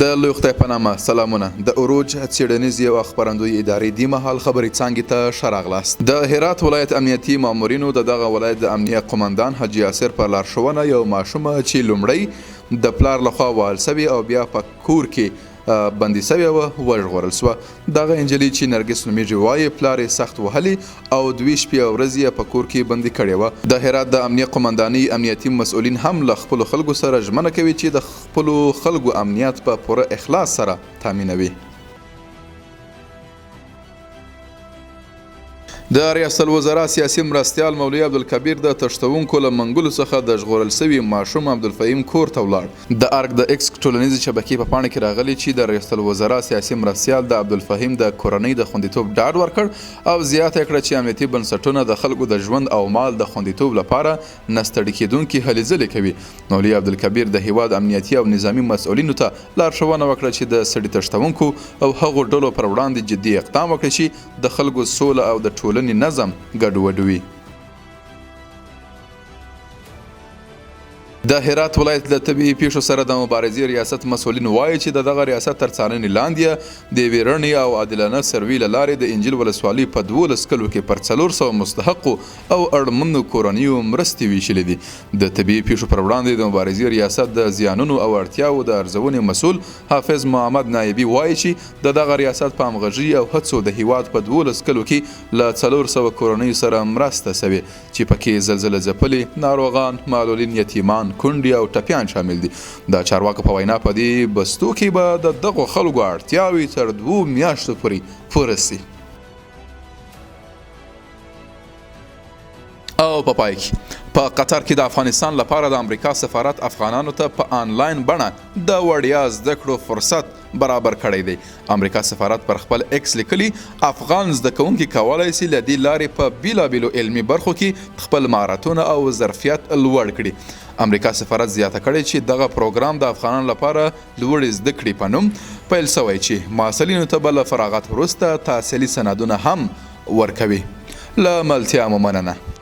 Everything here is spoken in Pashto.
د لوی خدای په نامه سلامونه. د اروج څیړنیزې او خپرندوی ادارې دې مهال خبرې څانګې ته ښه راغلاست. د هرات ولایت امنیتي مامورینو د دغه ولایت د امنیه قمندان حاجي یاسر په لارښوونه یو ماشومه چې لومړی د پلار لخوا وهل سوې او بیا په کور کې بندي سوې وه وژغورل سوه. دغه نجلۍ چې نرګس نومیږي وایي پلار یې سخت وهلي او 2 شپې او ورځې یې په کور کې بندي کړې وه. د هرات د امنیه قمندانۍ امنیتي مسؤلین هم له خپلو خلکو سره ژمنه کوي چې د خپلو خلکو امنیت په پوره اخلاص سره تامینوي. د ریاست الوزرا سیاسي مرستیال مولوي عبدالکبیر د تښتونکو له منګولو څخه د ژغورل سوي ماشوم عبدالفهیم کور ته ولاړ. د ارګ د ایکس ټولنیزې شبکې په پاڼه کې راغلي چې د ریاست الوزرا سیاسي مرستیال د عبدالفهیم د کورنۍ د خوندیتوب ډاډ ورکړ او زیاته کړه چې امنیتي بنسټونه د خلکو د ژوند او مال د خوندیتوب لپاره نه ستړي کیدونکي هلې ځلې کوي. مولوي عبدالکبیر د هیواد امنیتي او نظامي مسؤلینو ته لارښوونه وکړه چې د سړي تښتونکو او هغو ډلو پر وړاندې جدي اقدام وکړي چې د خلکو سوله او د نظم ګډوډ وي. د هرات ولایت د طبیعي پیښو سره د مبارزې ریاست مسؤلین وایي چې دغه ریاست تر څارنې لاندې د یوې رڼې او عادلانه سروې له لارې د انجیل ولسوالۍ په 12 کلو کې پر 400 مستحقو او اړمنو کورنیو مرستې ویشلې دي. د طبیعي پیښو پر وړاندې د مبارزې ریاست د زیانونو او اړتیاوو د ارزونې مسؤل حافظ محمد نایبي وایي چې دغه ریاست په همغږي او هڅو د هیواد په 12 کلو کې له 400 کورنیو سره مرسته سوې چې پکې زلزله ځپلي ناروغان، معلولین، یتیمان، کونډې او ټپیان شامل دي. د چارواکو په وینا په دې بستو کې به د دغو خلکو اړتیاوې تر 2 میاشتو پورې پوره سي. او په پای کې په قطر کې د افغانستان لپاره د امریکا سفارت افغانانو ته په آنلاین بڼه د وړیا زده کړو فرصت برابر کړی دی. امریکا سفارت پر خپل ایکس لیکلي افغان زده کوونکي کولی سي له دې لارې په بیلابیلو علمي برخو کې خپل مهارتونه او ظرفیت لوړ کړي. امریکا سفارت زیاته کړې چې دغه پروګرام د افغانانو لپاره لوړې زده کړې په نوم پیل سوی چې محصلینو ته به له فراغت وروسته تحصیلي سندونه هم ورکوي. له ملتیا مو مننه.